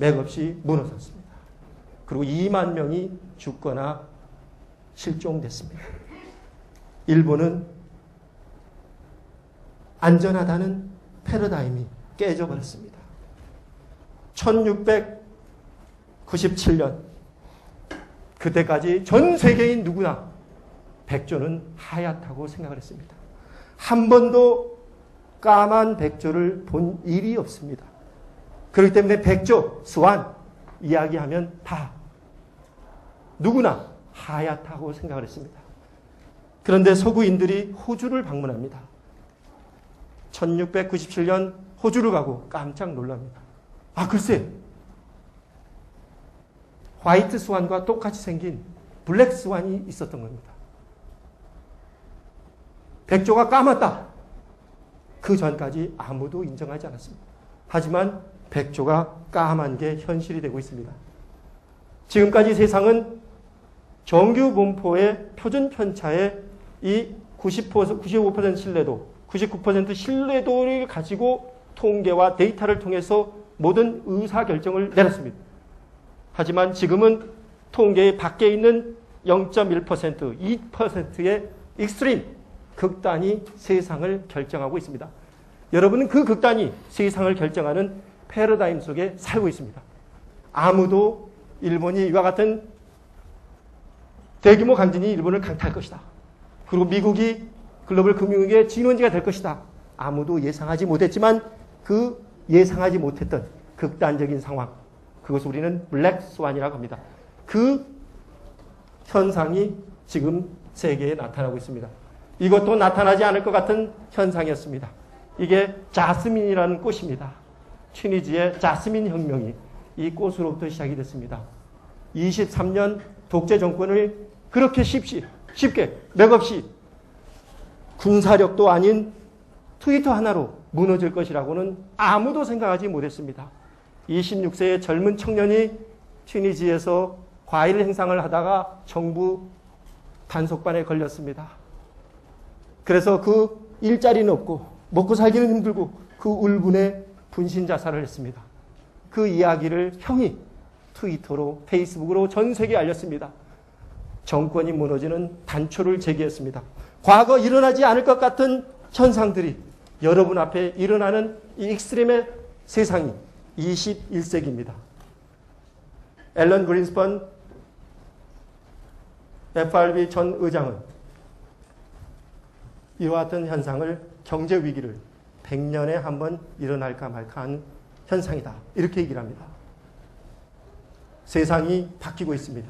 맥없이 무너졌습니다. 그리고 2만 명이 죽거나 실종됐습니다. 일본은 안전하다는 패러다임이 깨져버렸습니다. 1697년 그때까지 전 세계인 누구나 백조는 하얗다고 생각을 했습니다. 한 번도 까만 백조를 본 일이 없습니다. 그렇기 때문에 백조, 스완 이야기하면 다 누구나 하얗다고 생각을 했습니다. 그런데 서구인들이 호주를 방문합니다. 1697년 호주를 가고 깜짝 놀랍니다. 아, 글쎄, 화이트 스완과 똑같이 생긴 블랙 스완이 있었던 겁니다. 백조가 까맣다. 그 전까지 아무도 인정하지 않았습니다. 하지만 백조가 까만 게 현실이 되고 있습니다. 지금까지 세상은 정규 분포의 표준 편차의 이 95% 신뢰도, 99% 신뢰도를 가지고 통계와 데이터를 통해서 모든 의사결정을 내렸습니다. 하지만 지금은 통계의 밖에 있는 0.1%, 2%의 익스트림, 극단이 세상을 결정하고 있습니다. 여러분은 그 극단이 세상을 결정하는 패러다임 속에 살고 있습니다. 아무도 일본이 이와 같은 대규모 강진이 일본을 강타할 것이다. 그리고 미국이 글로벌 금융위기의 진원지가 될 것이다. 아무도 예상하지 못했지만 그 예상하지 못했던 극단적인 상황, 그것을 우리는 블랙 스완이라고 합니다. 그 현상이 지금 세계에 나타나고 있습니다. 이것도 나타나지 않을 것 같은 현상이었습니다. 이게 자스민이라는 꽃입니다. 튀니지의 자스민 혁명이 이 꽃으로부터 시작이 됐습니다. 23년 독재 정권을 그렇게 쉽게 맥없이 군사력도 아닌 트위터 하나로 무너질 것이라고는 아무도 생각하지 못했습니다. 26세의 젊은 청년이 튀니지에서 과일 행상을 하다가 정부 단속반에 걸렸습니다. 그래서 그 일자리는 없고 먹고 살기는 힘들고 그 울분에 분신 자살을 했습니다. 그 이야기를 형이 트위터로 페이스북으로 전 세계에 알렸습니다. 정권이 무너지는 단초를 제기했습니다. 과거 일어나지 않을 것 같은 현상들이 여러분 앞에 일어나는 이 익스트림의 세상이 21세기입니다. 앨런 그린스펀 FRB 전 의장은 이와 같은 현상을 경제 위기를 100년에 한 번 일어날까 말까 하는 현상이다. 이렇게 얘기를 합니다. 세상이 바뀌고 있습니다.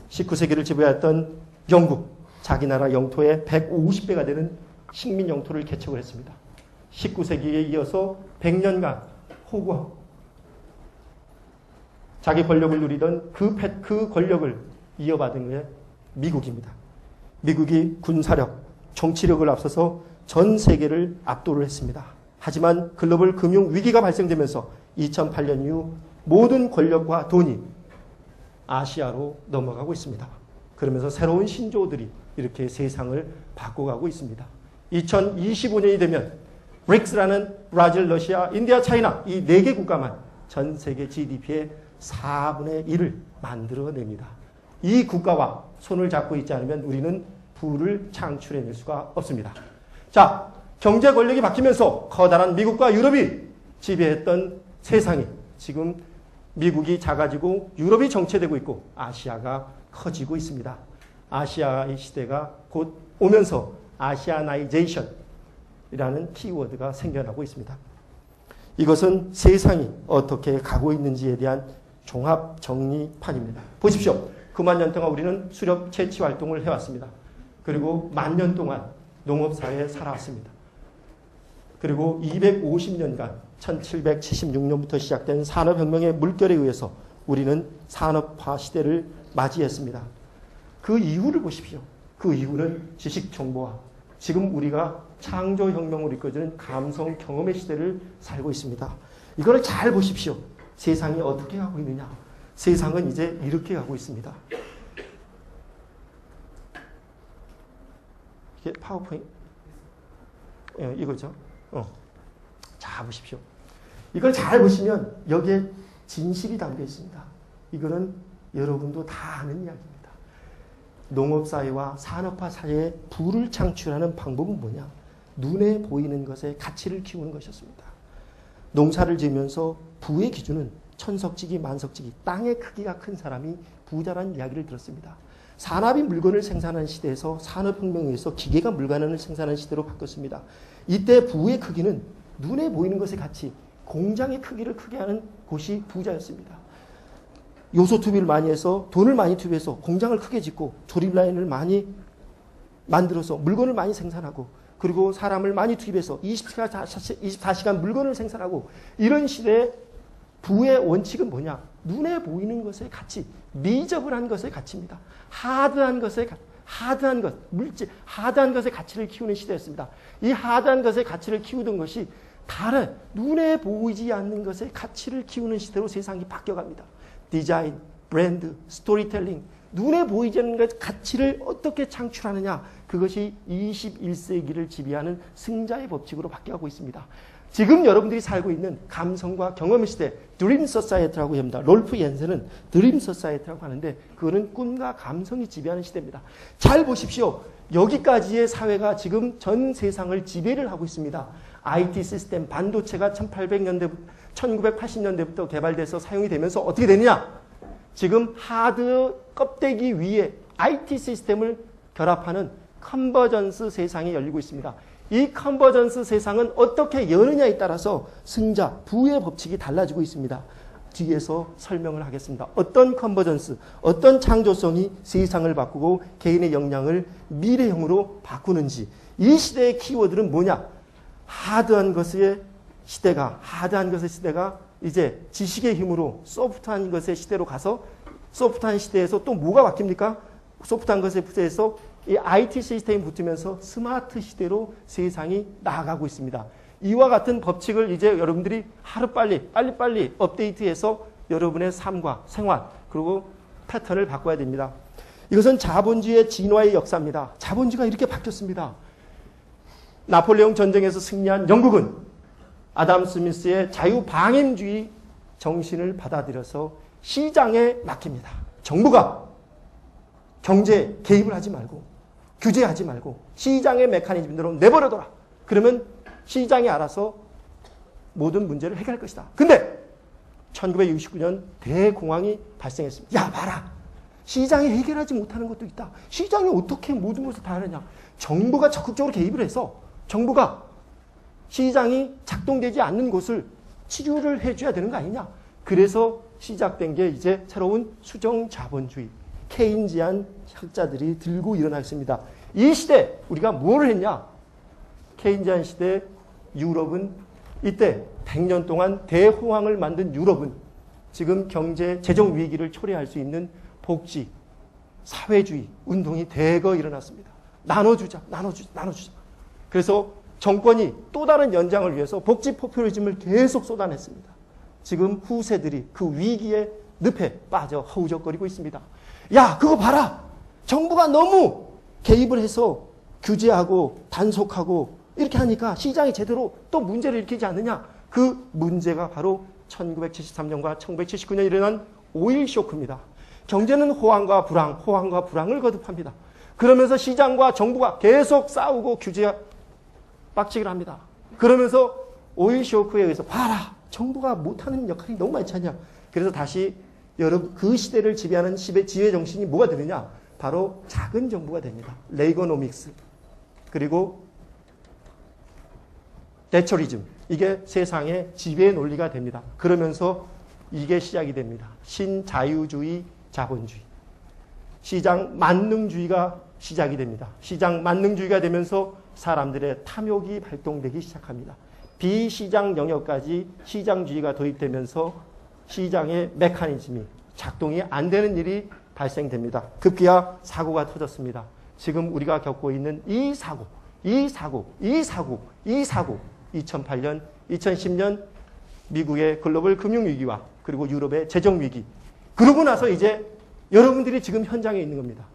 19세기를 지배했던 영국, 자기 나라 영토의 150배가 되는 식민 영토를 개척을 했습니다. 19세기에 이어서 100년간 호구하고 자기 권력을 누리던 그 권력을 이어받은 게 미국입니다. 미국이 군사력, 정치력을 앞서서 전 세계를 압도를 했습니다. 하지만 글로벌 금융 위기가 발생되면서 2008년 이후 모든 권력과 돈이 아시아로 넘어가고 있습니다. 그러면서 새로운 신조어들이 이렇게 세상을 바꿔가고 있습니다. 2025년이 되면 브릭스라는 브라질, 러시아, 인디아, 차이나 이 4개 국가만 전 세계 GDP의 4분의 1을 만들어냅니다. 이 국가와 손을 잡고 있지 않으면 우리는 부를 창출해낼 수가 없습니다. 자, 경제 권력이 바뀌면서 커다란 미국과 유럽이 지배했던 세상이 지금 미국이 작아지고 유럽이 정체되고 있고 아시아가 커지고 있습니다. 아시아의 시대가 곧 오면서 아시아나이제이션이라는 키워드가 생겨나고 있습니다. 이것은 세상이 어떻게 가고 있는지에 대한 종합 정리판입니다. 보십시오. 9만 년 동안 우리는 수렵 채취 활동을 해왔습니다. 그리고 10,000년 동안 농업사회에 살아왔습니다. 그리고 250년간 1776년부터 시작된 산업혁명의 물결에 의해서 우리는 산업화 시대를 맞이했습니다. 그 이후를 보십시오. 그 이후는 지식정보화, 지금 우리가 창조혁명으로 이끌어지는 감성 경험의 시대를 살고 있습니다. 이거를 잘 보십시오. 세상이 어떻게 가고 있느냐. 세상은 이제 이렇게 가고 있습니다. 이게 파워포인트 이거죠. 자, 보십시오. 이걸 잘 보시면 여기에 진실이 담겨 있습니다. 이거는 여러분도 다 아는 이야기입니다. 농업사회와 산업화 사회에 부를 창출하는 방법은 뭐냐? 눈에 보이는 것에 가치를 키우는 것이었습니다. 농사를 지으면서 부의 기준은 천석지기, 만석지기, 땅의 크기가 큰 사람이 부자라는 이야기를 들었습니다. 산업이 물건을 생산하는 시대에서 산업혁명에 의해서 기계가 물건을 생산하는 시대로 바뀌었습니다. 이때 부의 크기는 눈에 보이는 것의 가치, 공장의 크기를 크게 하는 곳이 부자였습니다. 요소 투비를 많이 해서 돈을 많이 투비해서 공장을 크게 짓고 조립 라인을 많이 만들어서 물건을 많이 생산하고 그리고 사람을 많이 투입해서 24시간 물건을 생산하고 이런 시대에 부의 원칙은 뭐냐? 눈에 보이는 것의 가치, 미저블한 것의 가치입니다. 하드한 것의 하드한 것의 가치를 키우는 시대였습니다. 이 하드한 것의 가치를 키우던 것이 다른 눈에 보이지 않는 것의 가치를 키우는 시대로 세상이 바뀌어갑니다. 디자인, 브랜드, 스토리텔링, 눈에 보이지 않는 것 가치를 어떻게 창출하느냐, 그것이 21세기를 지배하는 승자의 법칙으로 바뀌어가고 있습니다. 지금 여러분들이 살고 있는 감성과 경험의 시대, 드림 소사이어티라고 합니다. 롤프 옌센은 드림 소사이어티라고 하는데 그거는 꿈과 감성이 지배하는 시대입니다. 잘 보십시오. 여기까지의 사회가 지금 전 세상을 지배를 하고 있습니다. IT 시스템, 반도체가 1980년대부터 개발돼서 사용이 되면서 어떻게 되느냐? 지금 하드 껍데기 위에 IT 시스템을 결합하는 컨버전스 세상이 열리고 있습니다. 이 컨버전스 세상은 어떻게 여느냐에 따라서 승자, 부의 법칙이 달라지고 있습니다. 뒤에서 설명을 하겠습니다. 어떤 컨버전스, 어떤 창조성이 세상을 바꾸고 개인의 역량을 미래형으로 바꾸는지. 이 시대의 키워드는 뭐냐? 하드한 것의 시대가 이제 지식의 힘으로 소프트한 것의 시대로 가서 소프트한 시대에서 또 뭐가 바뀝니까? 소프트한 것의 시대에서 이 IT 시스템이 붙으면서 스마트 시대로 세상이 나아가고 있습니다. 이와 같은 법칙을 이제 여러분들이 하루빨리 업데이트해서 여러분의 삶과 생활 그리고 패턴을 바꿔야 됩니다. 이것은 자본주의의 진화의 역사입니다. 자본주의가 이렇게 바뀌었습니다. 나폴레옹 전쟁에서 승리한 영국은 아담 스미스의 자유방임주의 정신을 받아들여서 시장에 맡깁니다. 정부가 경제에 개입을 하지 말고 규제하지 말고 시장의 메커니즘대로 내버려둬라. 그러면 시장이 알아서 모든 문제를 해결할 것이다. 근데 1969년 대공황이 발생했습니다. 야 봐라. 시장이 해결하지 못하는 것도 있다. 시장이 어떻게 모든 것을 다 하느냐. 정부가 적극적으로 개입을 해서 정부가 시장이 작동되지 않는 곳을 치료를 해줘야 되는 거 아니냐. 그래서 시작된 게 이제 새로운 수정자본주의. 케인지안 학자들이 들고 일어났습니다. 이 시대 우리가 뭘 했냐? 케인지안 시대 유럽은 이때 100년 동안 대호황을 만든 유럽은 지금 경제 재정 위기를 초래할 수 있는 복지, 사회주의 운동이 대거 일어났습니다. 나눠주자. 그래서 정권이 또 다른 연장을 위해서 복지 포퓰리즘을 계속 쏟아냈습니다. 지금 후세들이 그 위기의 늪에 빠져 허우적거리고 있습니다. 야, 그거 봐라. 정부가 너무 개입을 해서 규제하고 단속하고 이렇게 하니까 시장이 제대로 또 문제를 일으키지 않느냐. 그 문제가 바로 1973년과 1979년에 일어난 오일 쇼크입니다. 경제는 호황과 불황을 거듭합니다. 그러면서 시장과 정부가 계속 싸우고 규제 빡치기를 합니다. 그러면서 오일 쇼크에 의해서 봐라. 정부가 못하는 역할이 너무 많지 않냐. 그래서 다시 여러분 그 시대를 지배하는 지배 정신이 뭐가 되느냐? 바로 작은 정부가 됩니다. 레이거노믹스 그리고 대처리즘 이게 세상의 지배 논리가 됩니다. 그러면서 이게 시작이 됩니다. 신자유주의 자본주의 시장 만능주의가 시작이 됩니다. 시장 만능주의가 되면서 사람들의 탐욕이 발동되기 시작합니다. 비시장 영역까지 시장주의가 도입되면서 시장의 메커니즘이 작동이 안 되는 일이 발생됩니다. 급기야 사고가 터졌습니다. 지금 우리가 겪고 있는 이 사고 2008년, 2010년 미국의 글로벌 금융위기와 그리고 유럽의 재정위기 그러고 나서 이제 여러분들이 지금 현장에 있는 겁니다.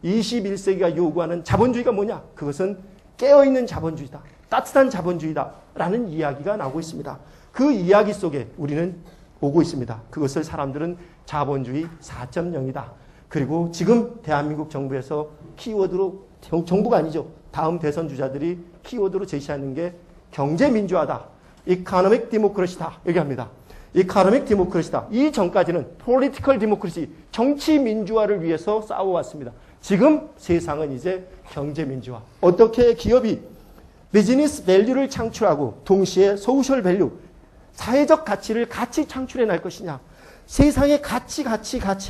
21세기가 요구하는 자본주의가 뭐냐? 그것은 깨어있는 자본주의다. 따뜻한 자본주의다. 라는 이야기가 나오고 있습니다. 그 이야기 속에 우리는 오고 있습니다. 그것을 사람들은 자본주의 4.0이다. 그리고 지금 대한민국 정부에서 키워드로, 정부가 아니죠. 다음 대선 주자들이 키워드로 제시하는 게 경제민주화다. 이코노믹 디모크라시다. 얘기합니다. 이코노믹 디모크라시다. 이 전까지는 폴리티컬 디모크라시, 정치 민주화를 위해서 싸워왔습니다. 지금 세상은 이제 경제민주화. 어떻게 기업이 비즈니스 밸류를 창출하고 동시에 소셜 밸류, 사회적 가치를 같이 창출해낼 것이냐. 세상의 같이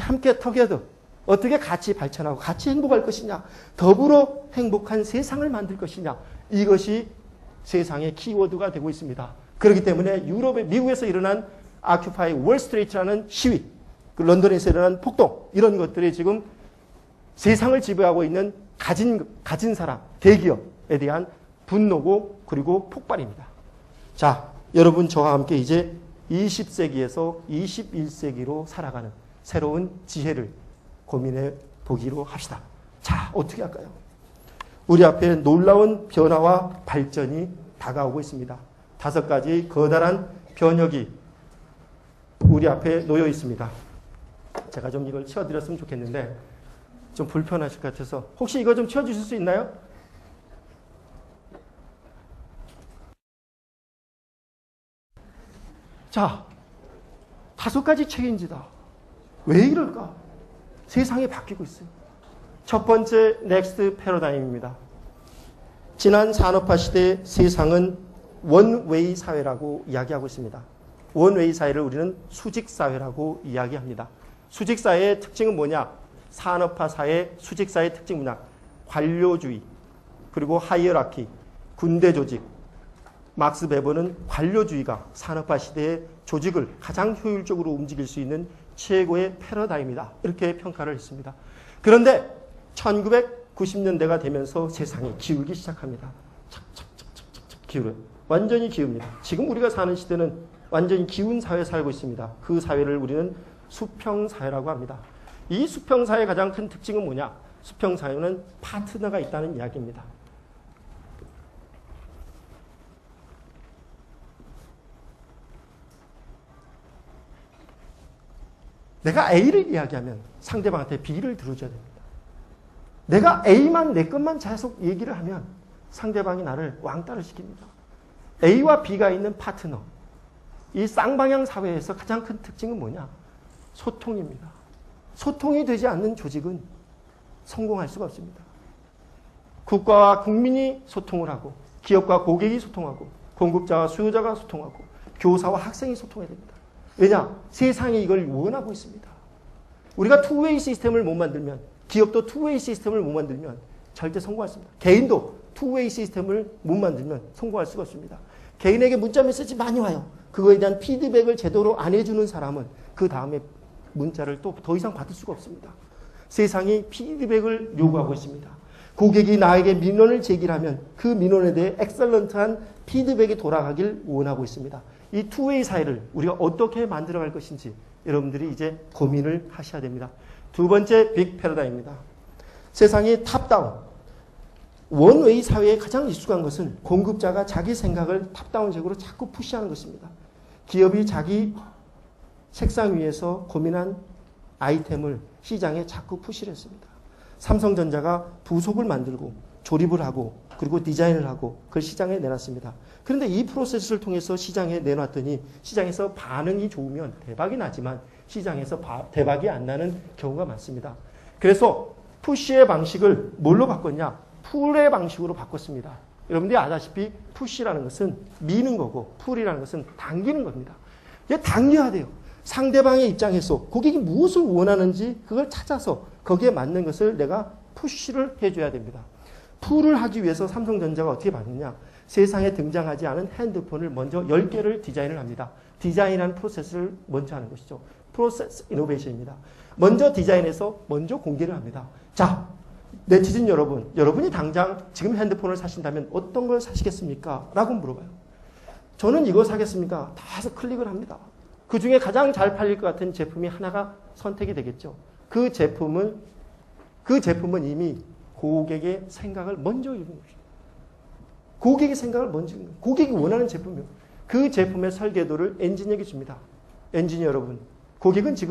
함께 터게더 어떻게 같이 발전하고 같이 행복할 것이냐. 더불어 행복한 세상을 만들 것이냐. 이것이 세상의 키워드가 되고 있습니다. 그렇기 때문에 미국에서 일어난 아큐파이 월스트리트라는 시위, 그 런던에서 일어난 폭동, 이런 것들이 지금 세상을 지배하고 있는 가진 사람, 대기업에 대한 분노고 그리고 폭발입니다. 자, 여러분 저와 함께 이제 20세기에서 21세기로 살아가는 새로운 지혜를 고민해 보기로 합시다. 자, 어떻게 할까요? 우리 앞에 놀라운 변화와 발전이 다가오고 있습니다. 5가지 커다란 변혁이 우리 앞에 놓여 있습니다. 제가 좀 이걸 치워드렸으면 좋겠는데 좀 불편하실 것 같아서 혹시 이거 좀 치워주실 수 있나요? 자, 5가지 체인지다. 왜 이럴까? 세상이 바뀌고 있어요. 첫 번째 넥스트 패러다임입니다. 지난 산업화 시대 세상은 원웨이 사회라고 이야기하고 있습니다. 원웨이 사회를 우리는 수직사회라고 이야기합니다. 수직사회의 특징은 뭐냐? 산업화 사회, 수직사회의 특징은 뭐냐? 관료주의, 그리고 하이어라키, 군대 조직. 막스 베버는 관료주의가 산업화 시대의 조직을 가장 효율적으로 움직일 수 있는 최고의 패러다임이다. 이렇게 평가를 했습니다. 그런데 1990년대가 되면서 세상이 기울기 시작합니다. 착착착착착 기울어요. 완전히 기웁니다. 지금 우리가 사는 시대는 완전히 기운 사회에 살고 있습니다. 그 사회를 우리는 수평사회라고 합니다. 이 수평사회의 가장 큰 특징은 뭐냐? 수평사회는 파트너가 있다는 이야기입니다. 내가 A를 이야기하면 상대방한테 B를 들어줘야 됩니다. 내가 A만 내 것만 계속 얘기를 하면 상대방이 나를 왕따를 시킵니다. A와 B가 있는 파트너. 이 쌍방향 사회에서 가장 큰 특징은 뭐냐? 소통입니다. 소통이 되지 않는 조직은 성공할 수가 없습니다. 국가와 국민이 소통을 하고 기업과 고객이 소통하고 공급자와 수요자가 소통하고 교사와 학생이 소통해야 됩니다. 왜냐? 세상이 이걸 원하고 있습니다. 우리가 투웨이 시스템을 못 만들면, 기업도 투웨이 시스템을 못 만들면 절대 성공할 수 없습니다. 개인도 투웨이 시스템을 못 만들면 성공할 수가 없습니다. 개인에게 문자 메시지 많이 와요. 그거에 대한 피드백을 제대로 안 해주는 사람은 그 다음에 문자를 또 더 이상 받을 수가 없습니다. 세상이 피드백을 요구하고 있습니다. 고객이 나에게 민원을 제기하면 그 민원에 대해 엑셀런트한 피드백이 돌아가길 원하고 있습니다. 이 투웨이 사회를 우리가 어떻게 만들어갈 것인지 여러분들이 이제 고민을 하셔야 됩니다. 두 번째 빅 패러다임입니다. 세상이 탑다운, 원웨이 사회에 가장 익숙한 것은 공급자가 자기 생각을 탑다운적으로 자꾸 푸시하는 것입니다. 기업이 자기 책상 위에서 고민한 아이템을 시장에 자꾸 푸시를 했습니다. 삼성전자가 부속을 만들고 조립을 하고 그리고 디자인을 하고 그걸 시장에 내놨습니다. 그런데 이 프로세스를 통해서 시장에 내놨더니 시장에서 반응이 좋으면 대박이 나지만 시장에서 대박이 안 나는 경우가 많습니다. 그래서 푸시의 방식을 뭘로 바꿨냐? 풀의 방식으로 바꿨습니다. 여러분들이 아다시피 푸시라는 것은 미는 거고 풀이라는 것은 당기는 겁니다. 이게 당겨야 돼요. 상대방의 입장에서 고객이 무엇을 원하는지 그걸 찾아서 거기에 맞는 것을 내가 푸시를 해줘야 됩니다. 풀을 하기 위해서 삼성전자가 어떻게 받느냐? 세상에 등장하지 않은 핸드폰을 먼저 10개를 디자인을 합니다. 디자인하는 프로세스를 먼저 하는 것이죠. 프로세스 이노베이션입니다. 먼저 디자인해서 먼저 공개를 합니다. 자, 네티즌 여러분, 여러분이 당장 지금 핸드폰을 사신다면 어떤 걸 사시겠습니까? 라고 물어봐요. 저는 이거 사겠습니까? 다 해서 클릭을 합니다. 그 중에 가장 잘 팔릴 것 같은 제품이 하나가 선택이 되겠죠. 그 제품은 이미 고객의 생각을 먼저 읽은 것입니다. 고객의 생각을 먼저 읽는 거예요. 고객이 원하는 제품이요. 그 제품의 설계도를 엔지니어에게 줍니다. 엔지니어 여러분, 고객은 지금